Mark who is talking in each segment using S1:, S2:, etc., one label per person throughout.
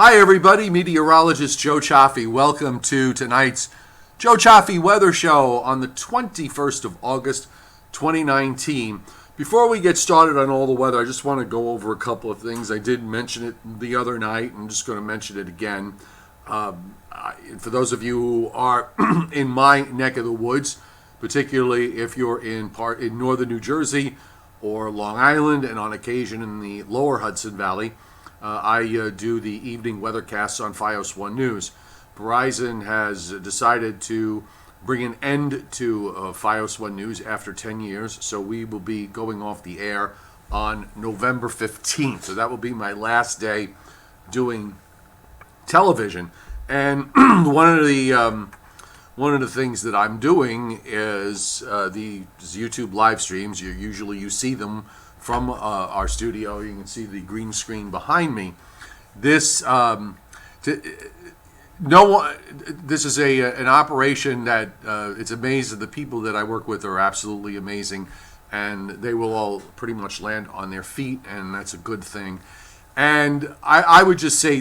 S1: Hi everybody, meteorologist Joe Chaffee. Welcome to tonight's Joe Chaffee Weather Show on the 21st of August, 2019. Before we get started on all the weather, I just want to go over a couple of things. I did mention it the other night. I'm just going to mention it again. For those of you who are in my neck of the woods, particularly if you're in northern New Jersey or Long Island and on occasion in the lower Hudson Valley, I do the evening weathercasts on Fios 1 News. Verizon has decided to bring an end to Fios 1 News after 10 years, so we will be going off the air on November 15th. So that will be my last day doing television. And one of the things that I'm doing is these YouTube live streams. You see them from our studio. You can see the green screen behind me. This is an operation that it's amazing. The people that I work with are absolutely amazing, and they will all pretty much land on their feet, and that's a good thing. And I would just say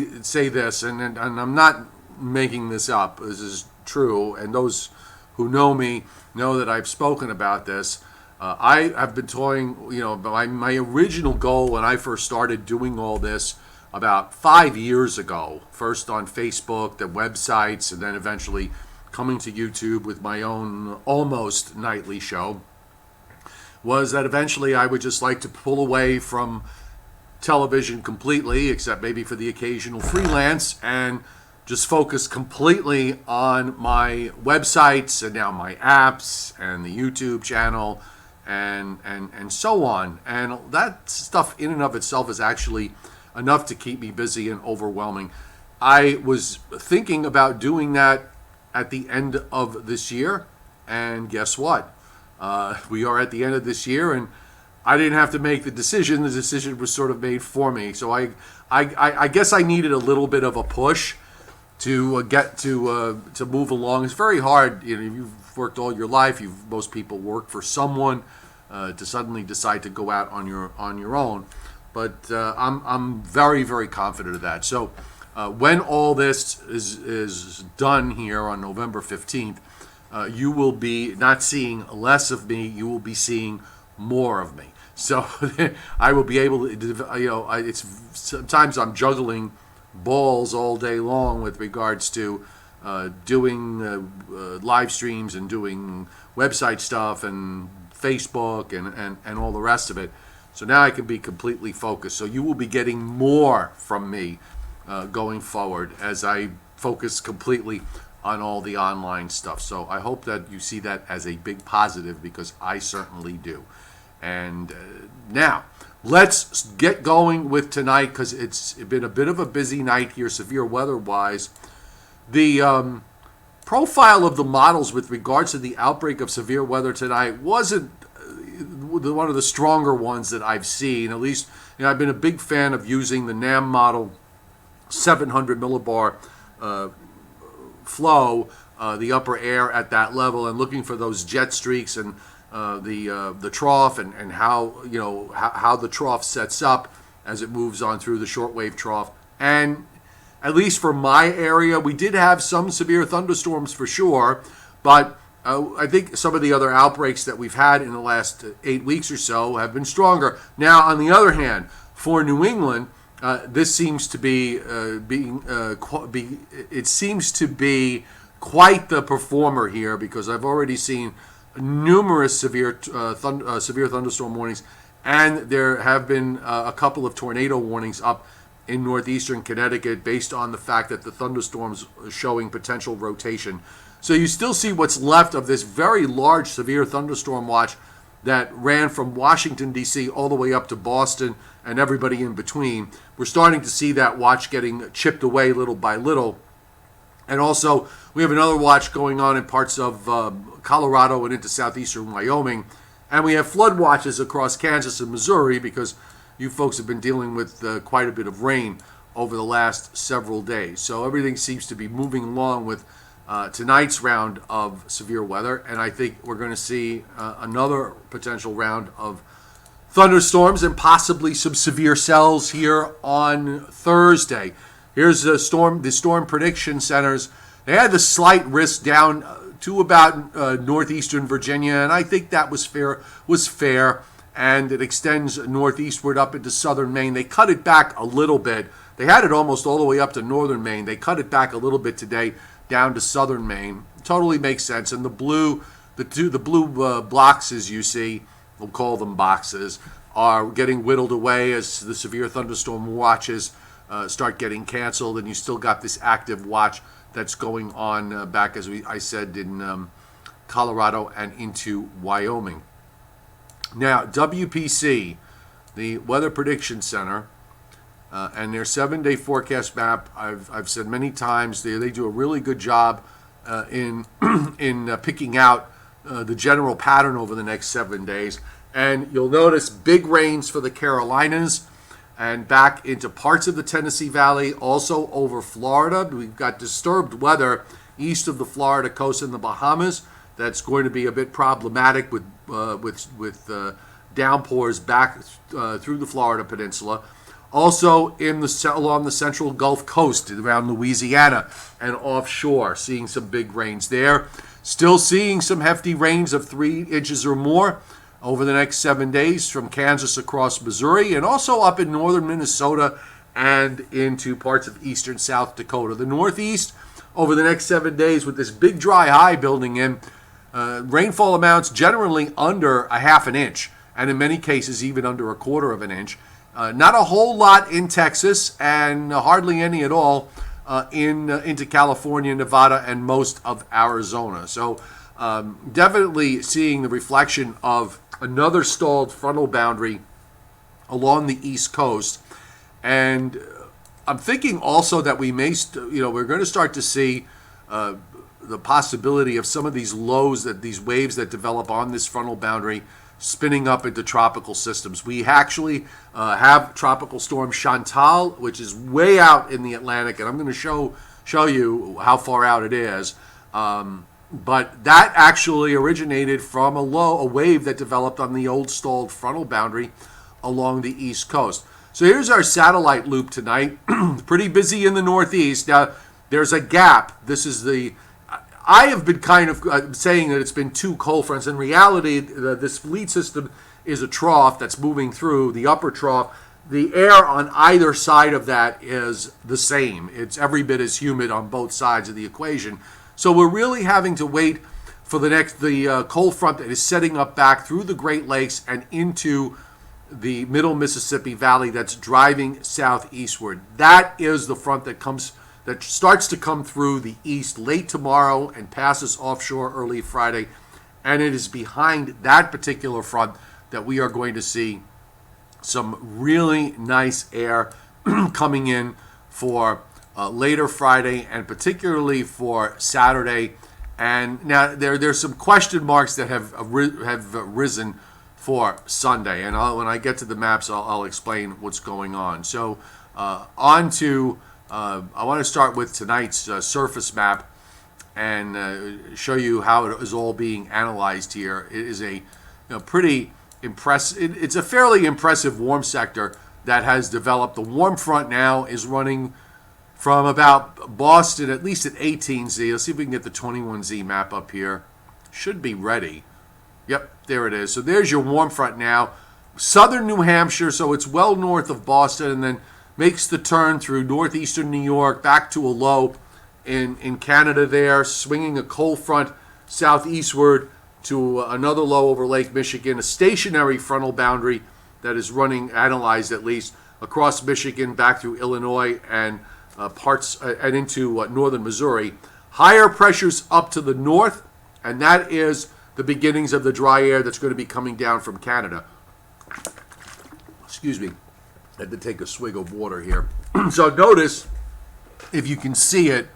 S1: this, and I'm not making this up. This is true, and those who know me know that I've spoken about this. I have been toying, my original goal when I first started doing all this about 5 years ago, first on Facebook, the websites, and then eventually coming to YouTube with my own almost nightly show, was that eventually I would just like to pull away from television completely, except maybe for the occasional freelance, and just focus completely on my websites and now my apps and the YouTube channel and so on. And that stuff in and of itself is actually enough to keep me busy and overwhelming. I was thinking about doing that at the end of this year, and guess what? We are at the end of this year, and I didn't have to make the decision. The decision was sort of made for me. So I guess I needed a little bit of a push to get to move along. It's very hard. You've worked all your life. Most people work for someone. To suddenly decide to go out on your own, but I'm very, very confident of that. So when all this is done here on November 15th, you will be not seeing less of me. You will be seeing more of me. So I will be able to, it's sometimes I'm juggling balls all day long with regards to doing live streams and doing website stuff and Facebook and all the rest of it. So now I can be completely focused. So you will be getting more from me going forward as I focus completely on all the online stuff. So I hope that you see that as a big positive, because I certainly do. And now let's get going with tonight, because it's been a bit of a busy night here, severe weather-wise. The profile of the models with regards to the outbreak of severe weather tonight wasn't one of the stronger ones that I've seen. At least, I've been a big fan of using the NAM model 700 millibar flow, the upper air at that level, and looking for those jet streaks and the trough and how the trough sets up as it moves on through the shortwave trough. And at least for my area, we did have some severe thunderstorms for sure, but I think some of the other outbreaks that we've had in the last 8 weeks or so have been stronger. Now, on the other hand, for New England, this seems to be seems to be quite the performer here, because I've already seen numerous severe thunderstorm warnings, and there have been a couple of tornado warnings up in northeastern Connecticut based on the fact that the thunderstorms are showing potential rotation. So you still see what's left of this very large severe thunderstorm watch that ran from Washington, D.C. all the way up to Boston and everybody in between. We're starting to see that watch getting chipped away little by little. And also, we have another watch going on in parts of Colorado and into southeastern Wyoming. And we have flood watches across Kansas and Missouri, because you folks have been dealing with quite a bit of rain over the last several days. So everything seems to be moving along with tonight's round of severe weather. And I think we're going to see another potential round of thunderstorms and possibly some severe cells here on Thursday. Here's the storm prediction centers. They had the slight risk down to about northeastern Virginia, and I think that was fair, and it extends northeastward up into southern Maine. They cut it back a little bit. They had it almost all the way up to northern Maine. They cut it back a little bit today down to southern Maine. Totally makes sense. And the blue boxes you see, we'll call them boxes, are getting whittled away as the severe thunderstorm watches start getting canceled, and you still got this active watch that's going on back, as I said, in Colorado and into Wyoming. Now, WPC, the Weather Prediction Center, and their 7-day forecast map, I've said many times, they do a really good job in picking out the general pattern over the next 7 days. And you'll notice big rains for the Carolinas and back into parts of the Tennessee Valley, also over Florida. We've got disturbed weather east of the Florida coast and the Bahamas. That's going to be a bit problematic with downpours back through the Florida Peninsula. Also along the central Gulf Coast around Louisiana and offshore, seeing some big rains there. Still seeing some hefty rains of 3 inches or more over the next 7 days from Kansas across Missouri, and also up in northern Minnesota and into parts of eastern South Dakota. The Northeast, over the next 7 days, with this big dry high building in, rainfall amounts generally under a half an inch, and in many cases even under a quarter of an inch. Not a whole lot in Texas, and hardly any at all into California, Nevada, and most of Arizona. So definitely seeing the reflection of another stalled frontal boundary along the East Coast. And I'm thinking also that we may, we're going to start to see the possibility of some of these lows, these waves that develop on this frontal boundary spinning up into tropical systems. We actually have Tropical Storm Chantal, which is way out in the Atlantic, and I'm going to show you how far out it is. But that actually originated from a wave that developed on the old stalled frontal boundary along the East Coast. So here's our satellite loop tonight. Pretty busy in the Northeast. Now, there's a gap. I have been kind of saying that it's been 2 cold fronts. In reality, this lead system is a trough that's moving through the upper trough. The air on either side of that is the same. It's every bit as humid on both sides of the equation. So we're really having to wait for the cold front that is setting up back through the Great Lakes and into the middle Mississippi Valley that's driving southeastward. That is the front that starts to come through the east late tomorrow and passes offshore early Friday. And it is behind that particular front that we are going to see some really nice air coming in for later Friday and particularly for Saturday. And now there's some question marks that have risen for Sunday. And when I get to the maps, I'll explain what's going on. So on to... I want to start with tonight's surface map and show you how it is all being analyzed here. It is a pretty impressive. It's a fairly impressive warm sector that has developed. The warm front now is running from about Boston, at least at 18Z. Let's see if we can get the 21Z map up here. Should be ready. Yep, there it is. So there's your warm front now. Southern New Hampshire, so it's well north of Boston, and then makes the turn through northeastern New York back to a low in Canada there, swinging a cold front southeastward to another low over Lake Michigan, a stationary frontal boundary that is running, analyzed at least, across Michigan back through Illinois and parts and into northern Missouri. Higher pressures up to the north, and that is the beginnings of the dry air that's going to be coming down from Canada. Excuse me. I had to take a swig of water here. So notice, if you can see it,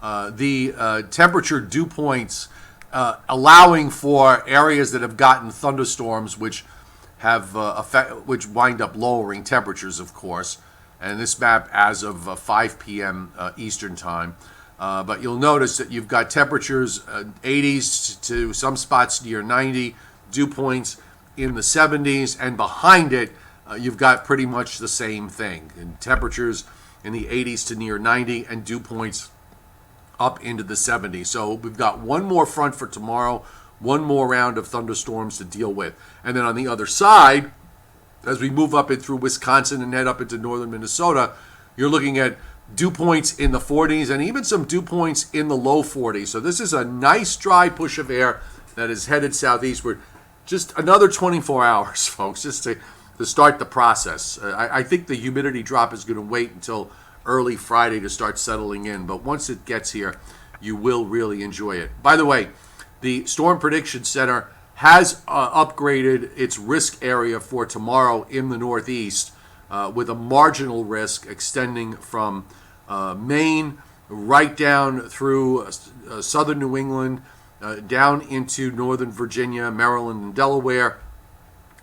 S1: the temperature dew points allowing for areas that have gotten thunderstorms, which have which wind up lowering temperatures, of course. And this map as of 5 p.m. Eastern time. But you'll notice that you've got temperatures 80s to some spots near 90, dew points in the 70s, and behind it, you've got pretty much the same thing. And temperatures in the 80s to near 90, and dew points up into the 70s. So we've got one more front for tomorrow, one more round of thunderstorms to deal with. And then on the other side, as we move up in through Wisconsin and head up into northern Minnesota, you're looking at dew points in the 40s and even some dew points in the low 40s. So this is a nice dry push of air that is headed southeastward. Just another 24 hours, folks, just to start the process. I think the humidity drop is going to wait until early Friday to start settling in. But once it gets here, you will really enjoy it. By the way, the Storm Prediction Center has upgraded its risk area for tomorrow in the Northeast with a marginal risk extending from Maine right down through southern New England, down into northern Virginia, Maryland, and Delaware,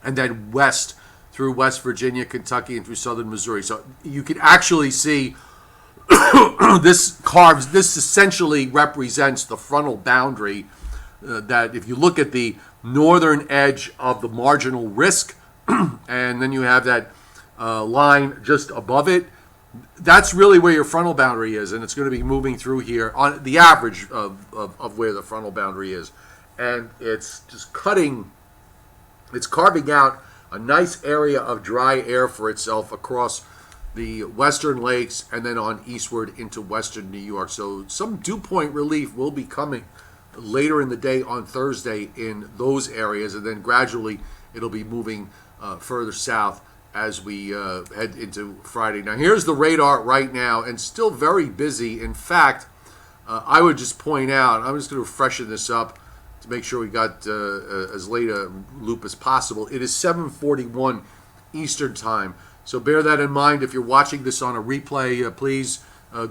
S1: and then west through West Virginia, Kentucky, and through southern Missouri. So you can actually see this essentially represents the frontal boundary that if you look at the northern edge of the marginal risk, and then you have that line just above it, that's really where your frontal boundary is, and it's going to be moving through here on the average of where the frontal boundary is. And it's just carving out a nice area of dry air for itself across the western lakes and then on eastward into western New York. So some dew point relief will be coming later in the day on Thursday in those areas, and then gradually it'll be moving further south as we head into Friday. Now here's the radar right now, and still very busy. In fact, I would just point out, I'm just going to freshen this up to make sure we got as late a loop as possible. It is 7:41 Eastern Time. So bear that in mind. If you're watching this on a replay, please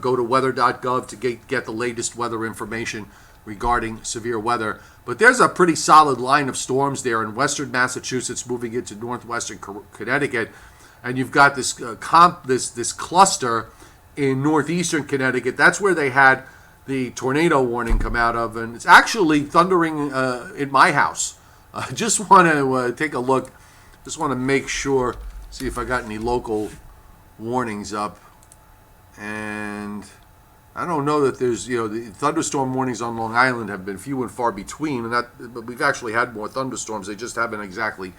S1: go to weather.gov to get the latest weather information regarding severe weather. But there's a pretty solid line of storms there in western Massachusetts moving into northwestern Connecticut. And you've got this this cluster in northeastern Connecticut. That's where they had the tornado warning come out of. And it's actually thundering in my house. I just want to take a look. Just want to make sure, see if I got any local warnings up. And I don't know that there's, the thunderstorm warnings on Long Island have been few and far between, but we've actually had more thunderstorms. They just haven't exactly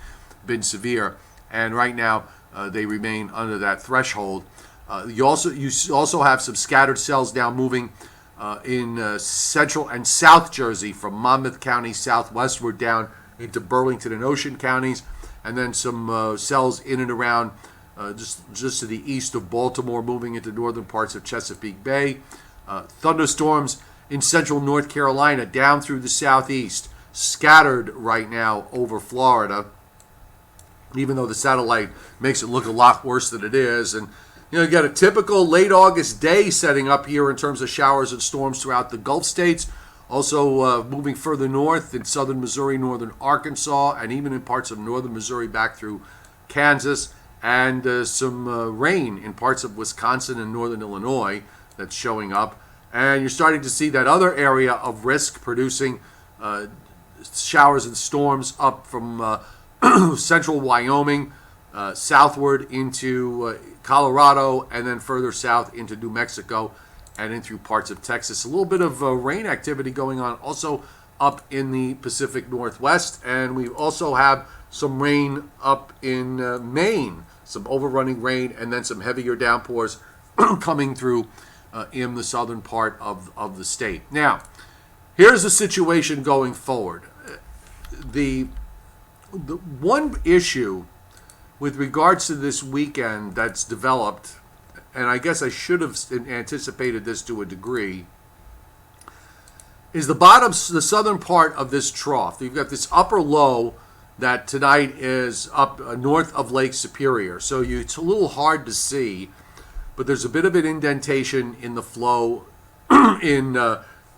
S1: been severe, and right now they remain under that threshold. You also have some scattered cells now moving in central and south Jersey from Monmouth County southwestward down into Burlington and Ocean counties, and then some cells in and around just to the east of Baltimore moving into northern parts of Chesapeake Bay. Thunderstorms in central North Carolina down through the southeast, scattered right now over Florida, even though the satellite makes it look a lot worse than it is. And you got a typical late August day setting up here in terms of showers and storms throughout the Gulf states. Also moving further north in southern Missouri, northern Arkansas, and even in parts of northern Missouri back through Kansas, and some rain in parts of Wisconsin and northern Illinois that's showing up. And you're starting to see that other area of risk producing showers and storms up from central Wyoming, southward into Colorado, and then further south into New Mexico and in through parts of Texas. A little bit of rain activity going on also up in the Pacific Northwest. And we also have some rain up in Maine, some overrunning rain, and then some heavier downpours coming through in the southern part of the state. Now, here's the situation going forward. The one issue with regards to this weekend that's developed, and I guess I should have anticipated this to a degree, is the southern part of this trough. You've got this upper low that tonight is up north of Lake Superior. So it's a little hard to see, but there's a bit of an indentation in the flow in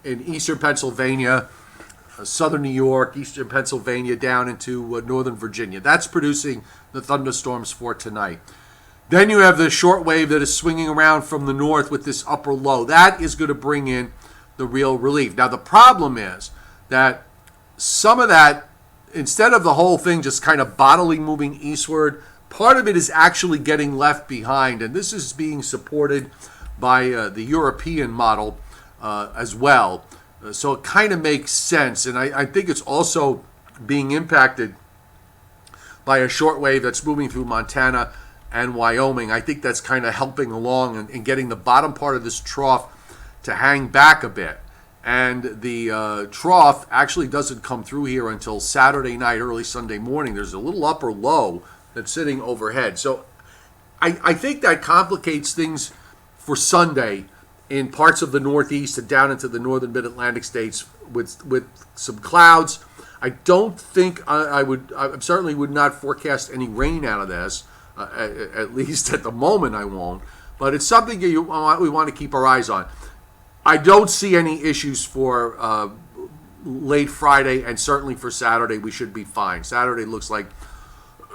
S1: eastern Pennsylvania, southern New York, eastern Pennsylvania, down into northern Virginia. That's producing the thunderstorms for tonight. Then you have the short wave that is swinging around from the north with this upper low. That is going to bring in the real relief. Now, the problem is that some of that, instead of the whole thing just kind of bodily moving eastward, part of it is actually getting left behind, and this is being supported by the European model as well. So it kind of makes sense, and I think it's also being impacted by a shortwave that's moving through Montana and Wyoming. I think that's kind of helping along and getting the bottom part of this trough to hang back a bit. And the trough actually doesn't come through here until Saturday night, early Sunday morning. There's a little upper low that's sitting overhead. So I think that complicates things for Sunday in parts of the Northeast and down into the northern mid-Atlantic states with some clouds. I don't think I certainly would not forecast any rain out of this, at least at the moment I won't. But it's something we want to keep our eyes on. I don't see any issues for late Friday, and certainly for Saturday we should be fine. Saturday looks like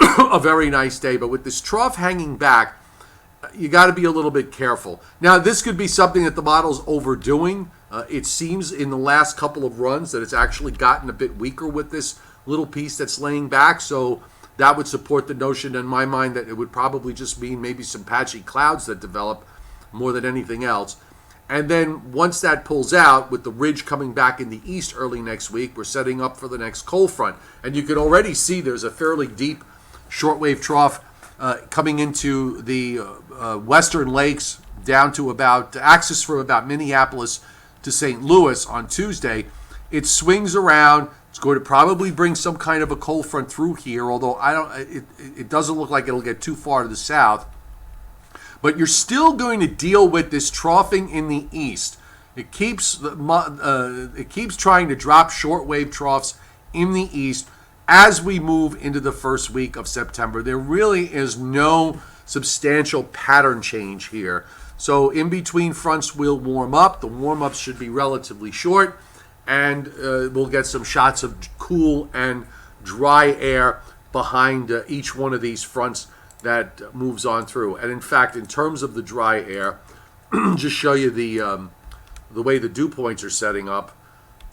S1: a very nice day, but with this trough hanging back, you got to be a little bit careful. Now, this could be something that the model's overdoing. It seems in the last couple of runs that it's actually gotten a bit weaker with this little piece that's laying back, so that would support the notion in my mind that it would probably just mean maybe some patchy clouds that develop more than anything else. And then once that pulls out, with the ridge coming back in the east early next week, we're setting up for the next cold front. And you can already see there's a fairly deep shortwave trough coming into the western lakes down to about axis from about Minneapolis to St. Louis on Tuesday. It swings around. It's going to probably bring some kind of a cold front through here, although it doesn't look like it'll get too far to the south. But you're still going to deal with this troughing in the east. It keeps trying to drop shortwave troughs in the east as we move into the first week of September. There really is no substantial pattern change here. So in between fronts will warm up. The warm-ups should be relatively short, and we'll get some shots of cool and dry air behind each one of these fronts that moves on through. And in fact, in terms of the dry air, just show you the way the dew points are setting up.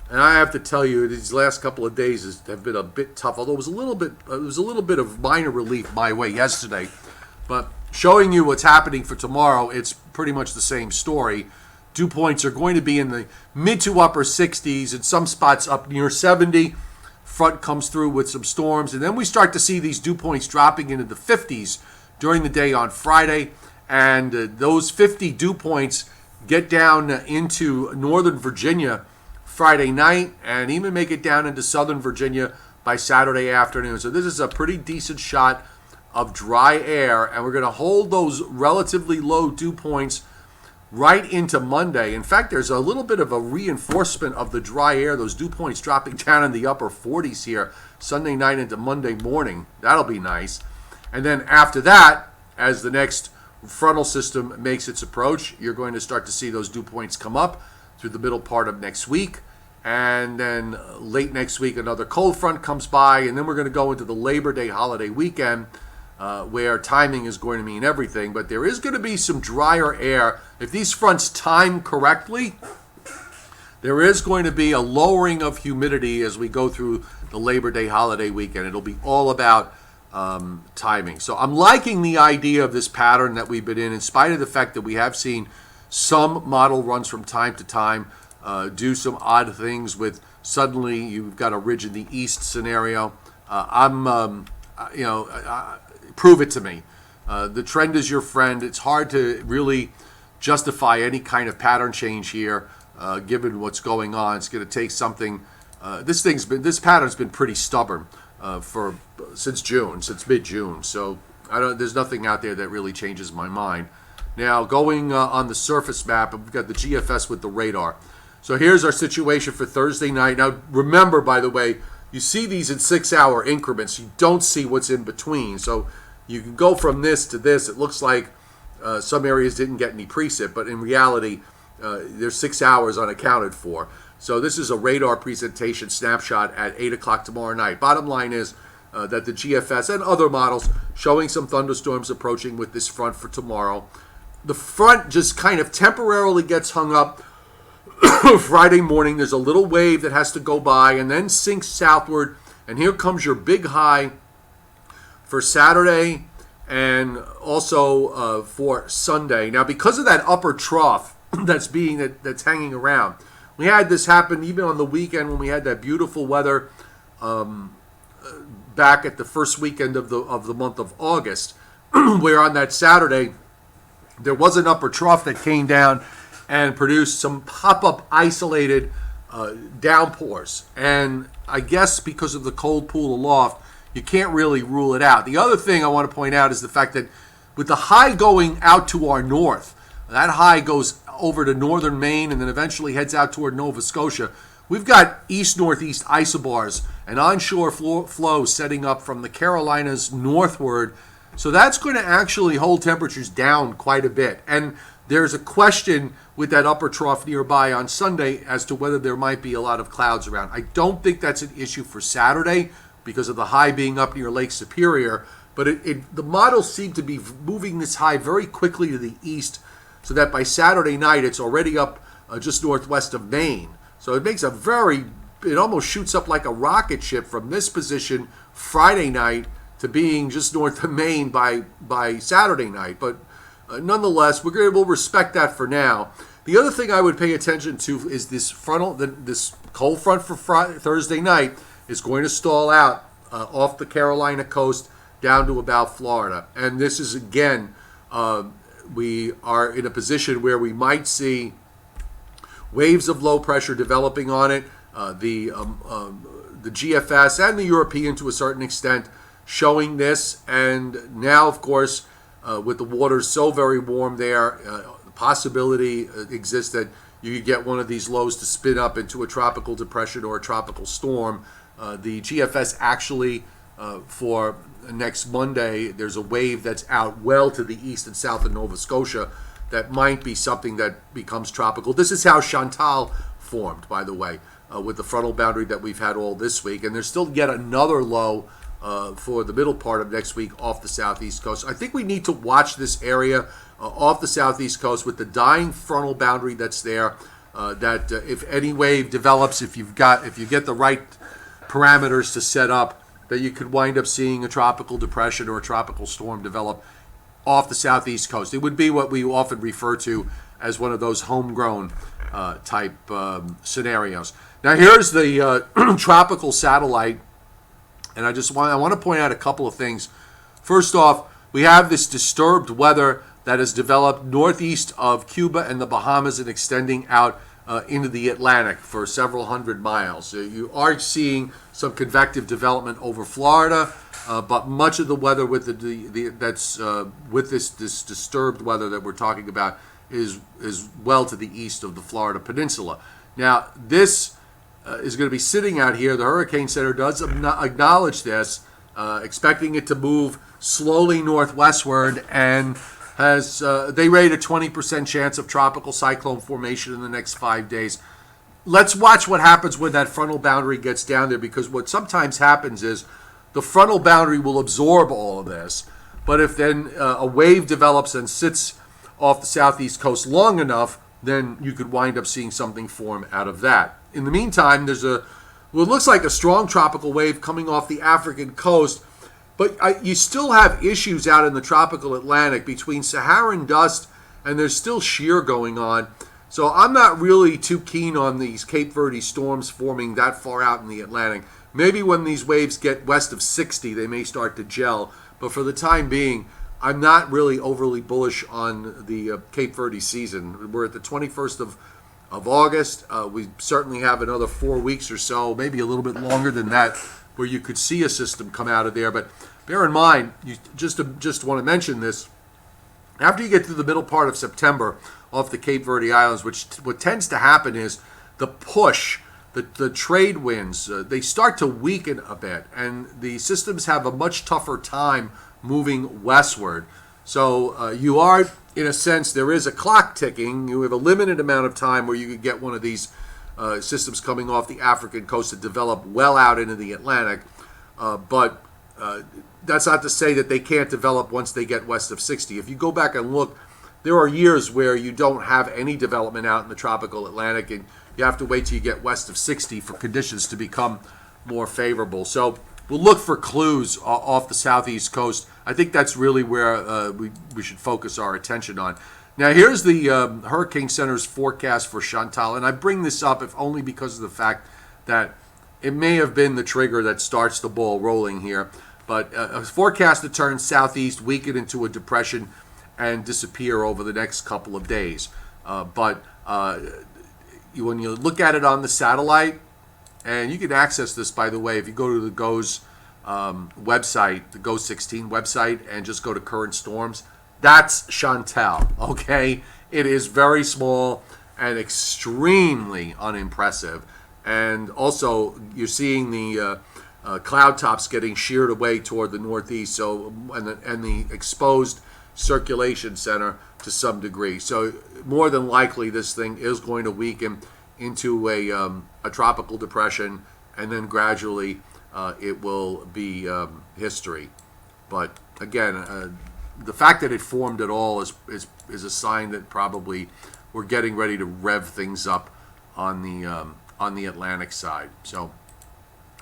S1: And I have to tell you, these last couple of days have been a bit tough. Although it was a little bit of minor relief my way yesterday. But showing you what's happening for tomorrow, it's pretty much the same story. Dew points are going to be in the mid to upper 60s, in some spots up near 70. Front comes through with some storms, and then we start to see these dew points dropping into the 50s during the day on Friday, and those 50 dew points get down into northern Virginia Friday night and even make it down into southern Virginia by Saturday afternoon. So this is a pretty decent shot of dry air, and we're going to hold those relatively low dew points right into Monday. In fact, there's a little bit of a reinforcement of the dry air, those dew points dropping down in the upper 40s here Sunday night into Monday morning. That'll be nice. And then after that, as the next frontal system makes its approach, you're going to start to see those dew points come up through the middle part of next week. And then late next week, another cold front comes by, and then we're going to go into the Labor Day holiday weekend, where timing is going to mean everything. But there is going to be some drier air. If these fronts time correctly, there is going to be a lowering of humidity as we go through the Labor Day holiday weekend. It'll be all about timing. So I'm liking the idea of this pattern that we've been in spite of the fact that we have seen some model runs from time to time do some odd things with suddenly you've got a ridge in the east scenario. Prove it to me. The trend is your friend. It's hard to really justify any kind of pattern change here, given what's going on. It's going to take something. This pattern's been pretty stubborn since mid-June. So there's nothing out there that really changes my mind. Now, going on the surface map, we've got the GFS with the radar. So here's our situation for Thursday night. Now, remember, by the way, you see these in 6-hour increments. You don't see what's in between. So you can go from this to this. It looks like some areas didn't get any precip, but in reality, there's 6 hours unaccounted for. So this is a radar presentation snapshot at 8 o'clock tomorrow night. Bottom line is that the GFS and other models showing some thunderstorms approaching with this front for tomorrow. The front just kind of temporarily gets hung up Friday morning. There's a little wave that has to go by and then sinks southward. And here comes your big high for Saturday and also for Sunday. Now, because of that upper trough that's hanging around, we had this happen even on the weekend when we had that beautiful weather back at the first weekend of the month of August, where on that Saturday there was an upper trough that came down and produced some pop-up isolated downpours. And I guess because of the cold pool aloft, you can't really rule it out. The other thing I want to point out is the fact that with the high going out to our north, that high goes over to northern Maine and then eventually heads out toward Nova Scotia. We've got east-northeast isobars and onshore flows setting up from the Carolinas northward. So that's going to actually hold temperatures down quite a bit. And there's a question with that upper trough nearby on Sunday as to whether there might be a lot of clouds around. I don't think that's an issue for Saturday because of the high being up near Lake Superior. But the models seem to be moving this high very quickly to the east so that by Saturday night it's already up just northwest of Maine. So it makes it almost shoots up like a rocket ship from this position Friday night to being just north of Maine by Saturday night. But nonetheless, we'll respect that for now. The other thing I would pay attention to is this cold front for Thursday night is going to stall out off the Carolina coast down to about Florida. And this is, again, we are in a position where we might see waves of low pressure developing on it. The GFS and the European, to a certain extent, showing this. And now, of course, with the waters so very warm there, the possibility exists that you could get one of these lows to spin up into a tropical depression or a tropical storm. The GFS actually, for next Monday, there's a wave that's out well to the east and south of Nova Scotia that might be something that becomes tropical. This is how Chantal formed, by the way, with the frontal boundary that we've had all this week. And there's still yet another low for the middle part of next week off the southeast coast. I think we need to watch this area off the southeast coast with the dying frontal boundary that's there. That if any wave develops, if you get the right parameters to set up, that you could wind up seeing a tropical depression or a tropical storm develop off the southeast coast. It would be what we often refer to as one of those homegrown type scenarios. Now here's the tropical satellite, and I want to point out a couple of things. First off, we have this disturbed weather that has developed northeast of Cuba and the Bahamas and extending out into the Atlantic for several hundred miles. So you are seeing some convective development over Florida, but much of the weather with with this disturbed weather that we're talking about is well to the east of the Florida Peninsula. Now this is going to be sitting out here. The Hurricane Center does acknowledge this, expecting it to move slowly northwestward, and they rate a 20% chance of tropical cyclone formation in the next 5 days. Let's watch what happens when that frontal boundary gets down there, because what sometimes happens is the frontal boundary will absorb all of this, but if then a wave develops and sits off the southeast coast long enough, then you could wind up seeing something form out of that. In the meantime, there's what looks like a strong tropical wave coming off the African coast, but you still have issues out in the tropical Atlantic between Saharan dust, and there's still shear going on. So I'm not really too keen on these Cape Verde storms forming that far out in the Atlantic. Maybe when these waves get west of 60, they may start to gel. But for the time being, I'm not really overly bullish on the Cape Verde season. We're at the 21st of August. We certainly have another 4 weeks or so, maybe a little bit longer than that, where you could see a system come out of there. But bear in mind, you just want to mention this, after you get to the middle part of September off the Cape Verde Islands, what tends to happen is the push, the trade winds, they start to weaken a bit, and the systems have a much tougher time moving westward. So you are, in a sense, there is a clock ticking. You have a limited amount of time where you could get one of these systems coming off the African coast to develop well out into the Atlantic. But that's not to say that they can't develop once they get west of 60. If you go back and look, there are years where you don't have any development out in the tropical Atlantic, and you have to wait till you get west of 60 for conditions to become more favorable. So we'll look for clues off the southeast coast. I think that's really where we should focus our attention on. Now, here's the Hurricane Center's forecast for Chantal, and I bring this up if only because of the fact that it may have been the trigger that starts the ball rolling here. But a forecast to turn southeast, weaken into a depression, and disappear over the next couple of days. But when you look at it on the satellite, and you can access this, by the way, if you go to the GOES website, the GOES 16 website, and just go to current storms, that's Chantal, okay? It is very small and extremely unimpressive. And also, you're seeing the cloud tops getting sheared away toward the northeast, so and the exposed circulation center to some degree. So more than likely, this thing is going to weaken into a tropical depression, and then gradually it will be history. But again, the fact that it formed at all is a sign that probably we're getting ready to rev things up on the Atlantic side. So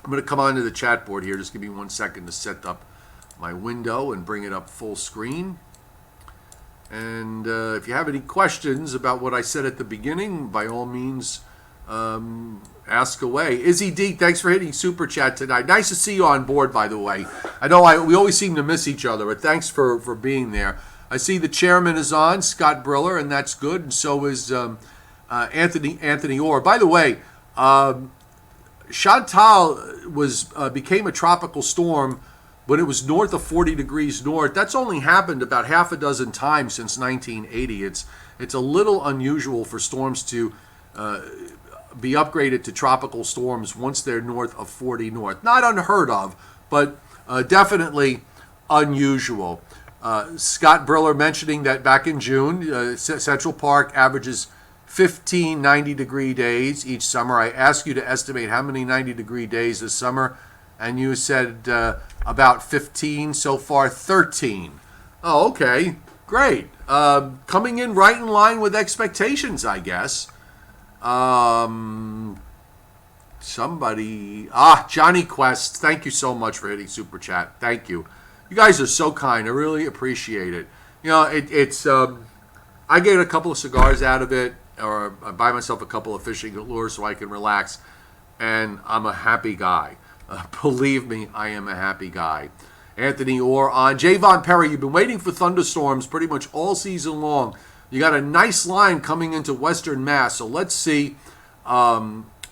S1: I'm going to come onto the chat board here. Just give me 1 second to set up my window and bring it up full screen. And if you have any questions about what I said at the beginning, by all means, ask away. Izzy D, thanks for hitting Super Chat tonight. Nice to see you on board, by the way. I know we always seem to miss each other, but thanks for being there. I see the chairman is on, Scott Briller, and that's good, and so is Anthony Orr. By the way, Chantal became a tropical storm when it was north of 40 degrees north. That's only happened about half a dozen times since 1980. It's a little unusual for storms to be upgraded to tropical storms once they're north of 40 north. Not unheard of, but definitely unusual. Scott Briller mentioning that back in June, Central Park averages 15 90-degree days each summer. I asked you to estimate how many 90-degree days this summer, and you said about 15, so far 13. Oh, okay, great. Coming in right in line with expectations, I guess. Johnny Quest, thank you so much for hitting Super Chat. Thank you. You guys are so kind. I really appreciate it. You know, it's I get a couple of cigars out of it, or I buy myself a couple of fishing lures so I can relax, and I'm a happy guy. Believe me, I am a happy guy. Anthony Orr on. Javon Perry, you've been waiting for thunderstorms pretty much all season long. You got a nice line coming into Western Mass, so let's see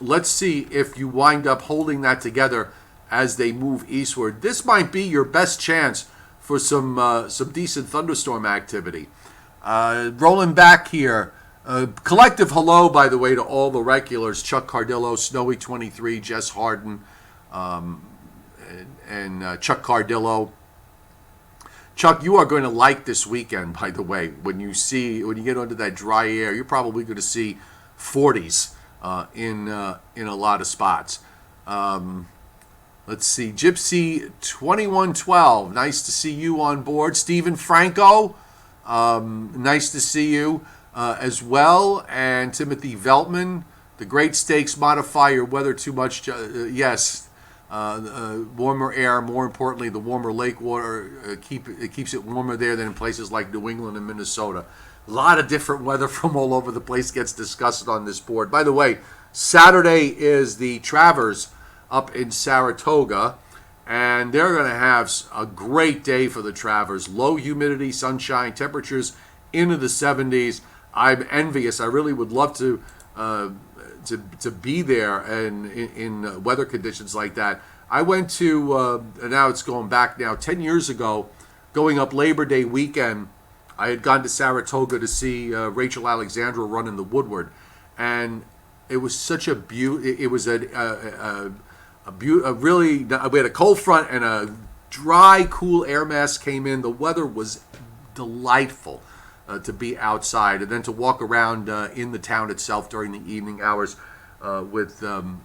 S1: if you wind up holding that together as they move eastward. This might be your best chance for some decent thunderstorm activity. Rolling back here, collective hello, by the way, to all the regulars: Chuck Cardillo, Snowy 23, Jess Harden, and Chuck Cardillo. Chuck, you are going to like this weekend, by the way. When you get under that dry air, you're probably going to see 40s in a lot of spots. Let's see, Gypsy 2112, nice to see you on board. Stephen Franco, nice to see you as well. And Timothy Veltman, the Great Stakes modify your weather too much. Yes. Warmer air, more importantly, the warmer lake water, it keeps it warmer there than in places like New England and Minnesota. A lot of different weather from all over the place gets discussed on this board. By the way, Saturday is the Travers up in Saratoga, and they're going to have a great day for the Travers. Low humidity, sunshine, temperatures into the 70s. I'm envious. I really would love to be there and in weather conditions like that. I went to, now it's going back now, 10 years ago, going up Labor Day weekend, I had gone to Saratoga to see Rachel Alexandra run in the Woodward. And it was such a beauty. It was a really, we had a cold front and a dry, cool air mass came in. The weather was delightful to be outside, and then to walk around in the town itself during the evening hours with the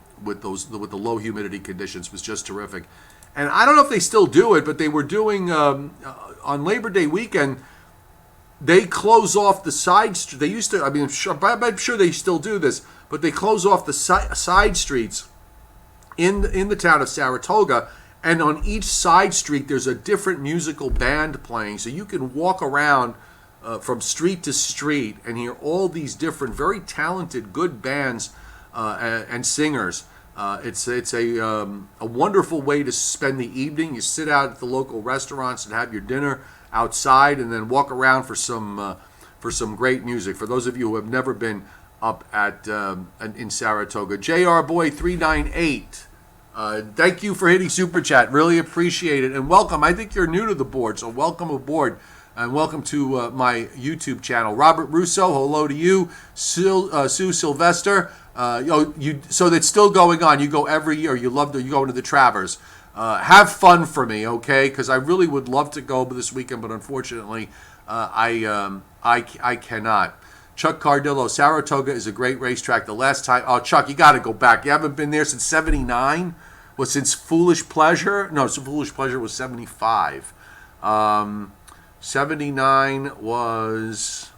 S1: low humidity conditions was just terrific. And I don't know if they still do it, but they were doing on Labor Day weekend. They close off the side street. They used to. I mean, I'm sure they still do this, but they close off the side streets in the town of Saratoga, And on each side street, there's a different musical band playing. So you can walk around from street to street and hear all these different, very talented, good bands and singers. It's a wonderful way to spend the evening. You sit out at the local restaurants and have your dinner outside, and then walk around for some great music. For those of you who have never been up in Saratoga, JR Boy 398. Thank you for hitting Super Chat. Really appreciate it. And welcome. I think you're new to the board, so welcome aboard. And welcome to my YouTube channel. Robert Russo, hello to you. Sue Sylvester. So that's still going on. You go every year. You go into the Travers. Have fun for me, okay? Because I really would love to go this weekend, but unfortunately, I cannot. Chuck Cardillo, Saratoga is a great racetrack. The last time, Chuck, you got to go back. You haven't been there since '79. Well, since Foolish Pleasure? No, so Foolish Pleasure was '75. 79 was...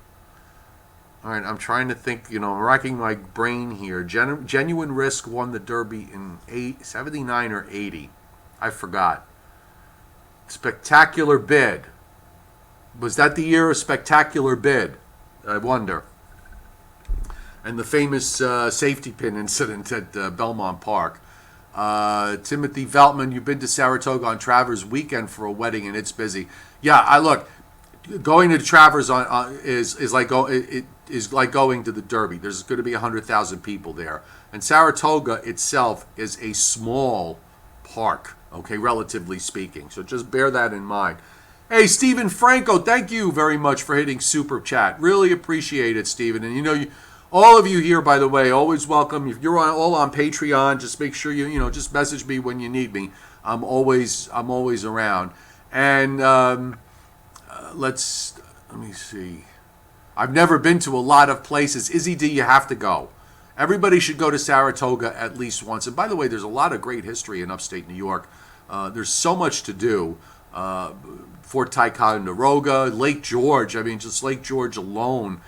S1: All right, I'm trying to think, I'm racking my brain here. Genuine Risk won the Derby in 79 or 80. I forgot. Spectacular Bid. Was that the year of Spectacular Bid? I wonder. And the famous safety pin incident at Belmont Park. Timothy Veltman, you've been to Saratoga on Travers weekend for a wedding and it's busy. Yeah, look, going to Travers is like going to the Derby. There's going to be 100,000 people there, and Saratoga itself is a small park, okay, relatively speaking. So just bear that in mind. Hey, Stephen Franco, thank you very much for hitting Super Chat. Really appreciate it, Stephen. And all of you here, by the way, always welcome. If you're all on Patreon, just make sure just message me when you need me. I'm always around. And let me see. I've never been to a lot of places. Izzy D, you have to go. Everybody should go to Saratoga at least once. And by the way, there's a lot of great history in upstate New York. There's so much to do. Fort Ticonderoga, Lake George. I mean, just Lake George alone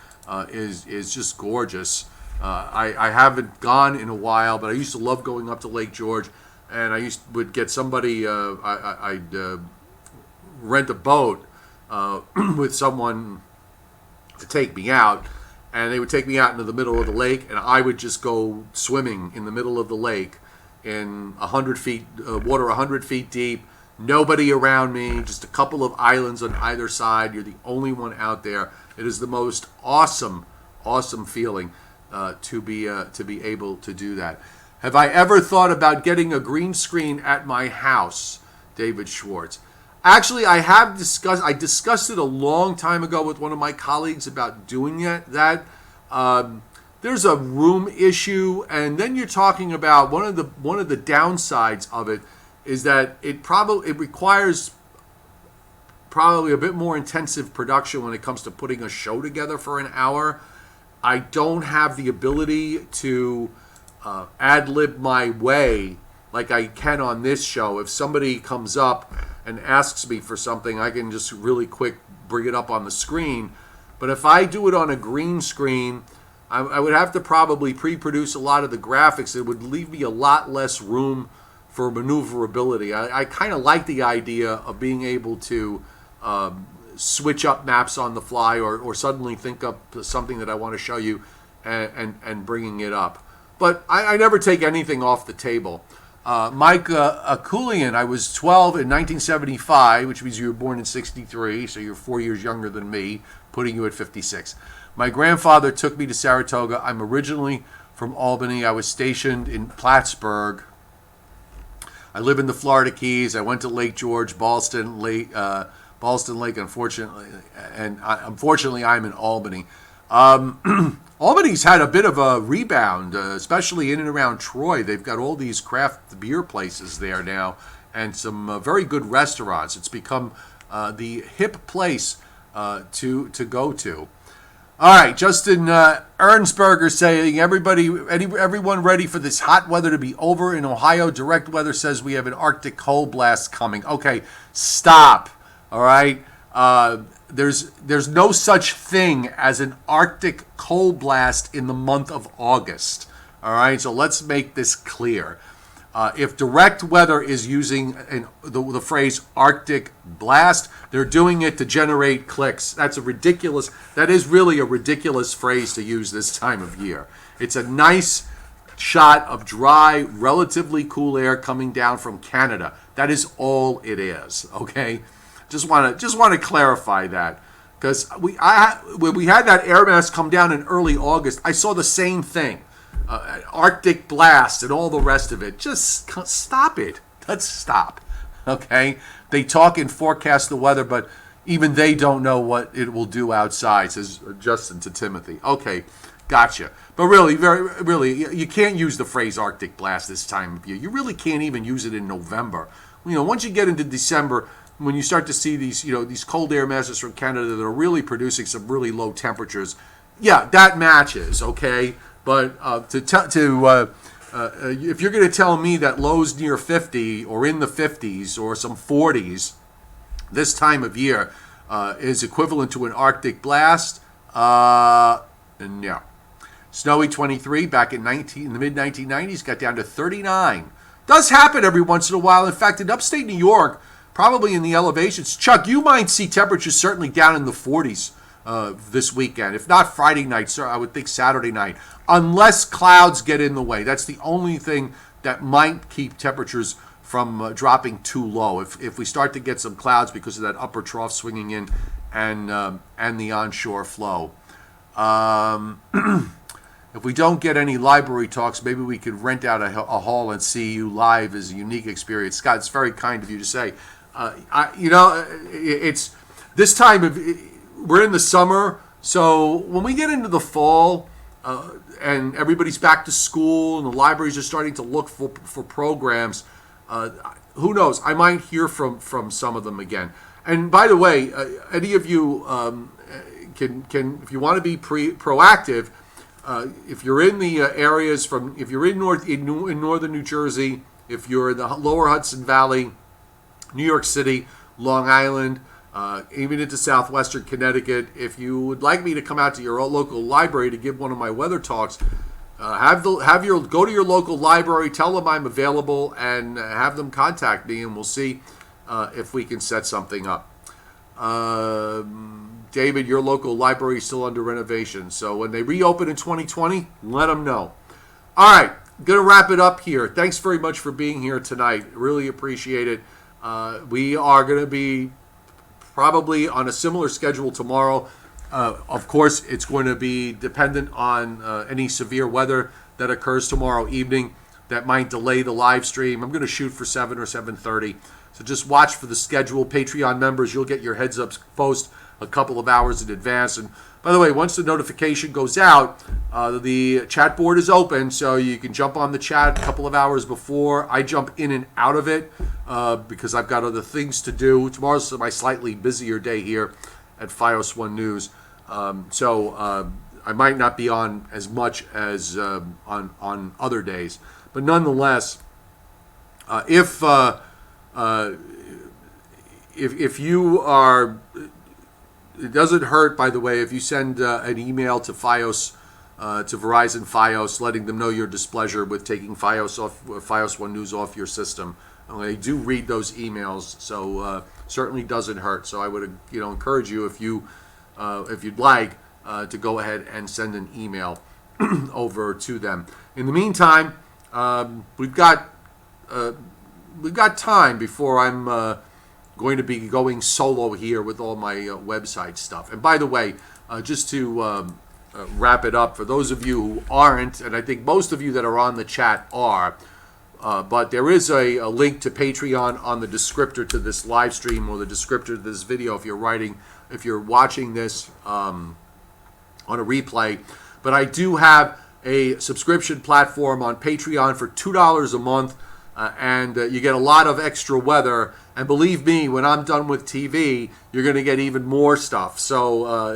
S1: is just gorgeous. I haven't gone in a while, but I used to love going up to Lake George. And I would get somebody, I'd rent a boat with someone to take me out, and they would take me out into the middle of the lake, and I would just go swimming in the middle of the lake in 100 feet water, 100 feet deep, nobody around me, just a couple of islands on either side. You're the only one out there. It is the most awesome feeling to be able to do that. Have I ever thought about getting a green screen at my house? David Schwartz. Actually, I discussed it a long time ago with one of my colleagues about doing it. There's a room issue, and then you're talking about one of the downsides of it is that it requires probably a bit more intensive production when it comes to putting a show together for an hour. I don't have the ability to ad-lib my way like I can on this show. If somebody comes up and asks me for something, I can just really quick bring it up on the screen. But if I do it on a green screen, I would have to probably pre-produce a lot of the graphics. It would leave me a lot less room for maneuverability. I kind of like the idea of being able to switch up maps on the fly, or suddenly think up something that I want to show you and bringing it up. But I never take anything off the table. Mike Akulian, I was 12 in 1975, which means you were born in 63, so you're 4 years younger than me, putting you at 56. My grandfather took me to Saratoga. I'm originally from Albany. I was stationed in Plattsburgh. I live in the Florida Keys. I went to Lake George, Ballston Lake, unfortunately, and unfortunately I'm in Albany. Albany's had a bit of a rebound, especially in and around Troy. They've got all these craft beer places there now, and some very good restaurants. It's become the hip place to go to. All right, Justin Ernsberger saying, everyone ready for this hot weather to be over in Ohio. Direct Weather says we have an Arctic cold blast coming. Okay, stop. All right. There's no such thing as an Arctic cold blast in the month of August. All right, so let's make this clear. If direct weather is using the phrase Arctic blast, they're doing it to generate clicks. That is really a ridiculous phrase to use this time of year. It's a nice shot of dry, relatively cool air coming down from Canada. That is all it is, okay? Just want to clarify that. Because when we had that air mass come down in early August, I saw the same thing. Arctic blast and all the rest of it. Just stop it. Let's stop. Okay? They talk and forecast the weather, but even they don't know what it will do outside, says Justin to Timothy. Okay, gotcha. But really, you can't use the phrase Arctic blast this time of year. You really can't even use it in November. Once you get into December, when you start to see these cold air masses from Canada that are really producing some really low temperatures, yeah, that matches, okay? But if you're going to tell me that lows near 50 or in the 50s or some 40s this time of year is equivalent to an Arctic blast, no. Snowy 23 back in the mid-1990s got down to 39. Does happen every once in a while. In fact, in upstate New York, probably in the elevations, Chuck, you might see temperatures certainly down in the 40s this weekend. If not Friday night, sir, I would think Saturday night. Unless clouds get in the way. That's the only thing that might keep temperatures from dropping too low. If we start to get some clouds because of that upper trough swinging in and the onshore flow. If we don't get any library talks, maybe we could rent out a hall and see you live as a unique experience. Scott, it's very kind of you to say. It's this time we're in the summer, so when we get into the fall and everybody's back to school and the libraries are starting to look for programs, who knows? I might hear from some of them again. And by the way, any of you can if you want to be proactive. If you're in the areas if you're in northern New Jersey, if you're in the lower Hudson Valley, New York City, Long Island, even into southwestern Connecticut, if you would like me to come out to your local library to give one of my weather talks, go to your local library, tell them I'm available, and have them contact me, and we'll see if we can set something up. David, your local library is still under renovation. So when they reopen in 2020, let them know. All right, going to wrap it up here. Thanks very much for being here tonight. Really appreciate it. We are going to be probably on a similar schedule tomorrow. Of course, it's going to be dependent on any severe weather that occurs tomorrow evening that might delay the live stream. I'm going to shoot for 7 or 7:30. So just watch for the schedule. Patreon members, you'll get your heads up post a couple of hours in advance. And by the way, once the notification goes out, the chat board is open, so you can jump on the chat a couple of hours before. I jump in and out of it because I've got other things to do. Tomorrow's my slightly busier day here at FiOS 1 News. So I might not be on as much as on other days. But nonetheless, if you are... It doesn't hurt, by the way, if you send an email to FiOS, to Verizon FiOS, letting them know your displeasure with taking FiOS 1 News off your system. They do read those emails, so certainly doesn't hurt. So I would encourage you, if you'd like, to go ahead and send an email over to them. In the meantime, we've got time before I'm going to be going solo here with all my website stuff. And by the way, just to wrap it up, for those of you who aren't, and I think most of you that are on the chat are, but there is a link to Patreon on the descriptor to this live stream or the descriptor to this video if you're watching this on a replay. But I do have a subscription platform on Patreon for $2 a month, and you get a lot of extra weather. And believe me, when I'm done with TV, you're going to get even more stuff. So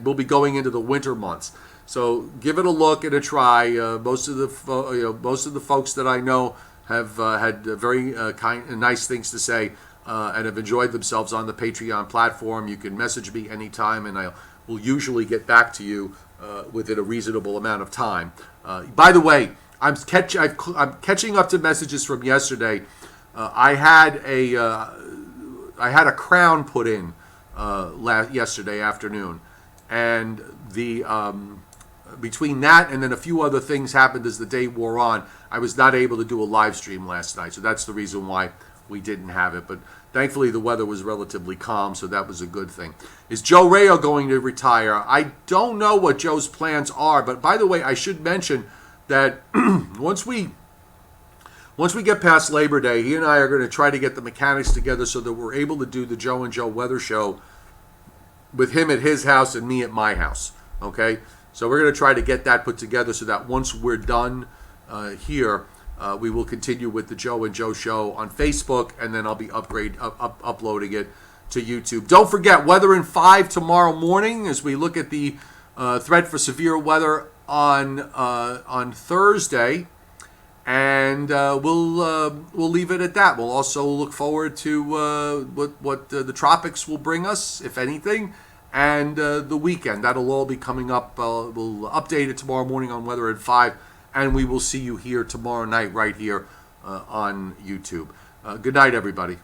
S1: we'll be going into the winter months. So give it a look and a try. Most of the folks that I know have had very kind and nice things to say and have enjoyed themselves on the Patreon platform. You can message me anytime, and I will usually get back to you within a reasonable amount of time. By the way, I'm catching up to messages from yesterday. I had a crown put in yesterday afternoon, and the between that and then a few other things happened as the day wore on. I was not able to do a live stream last night, so that's the reason why we didn't have it. But thankfully, the weather was relatively calm, so that was a good thing. Is Joe Rayo going to retire? I don't know what Joe's plans are, but by the way, I should mention that once we get past Labor Day, he and I are going to try to get the mechanics together so that we're able to do the Joe and Joe weather show with him at his house and me at my house. Okay? So we're going to try to get that put together so that once we're done here, we will continue with the Joe and Joe show on Facebook, and then I'll be uploading it to YouTube. Don't forget, weather in 5 tomorrow morning as we look at the threat for severe weather on Thursday, and we'll leave it at that. We'll also look forward to what the tropics will bring us, if anything, and the weekend. That'll all be coming up. We'll update it tomorrow morning on weather at 5, and we will see you here tomorrow night right here on YouTube. Good night, everybody.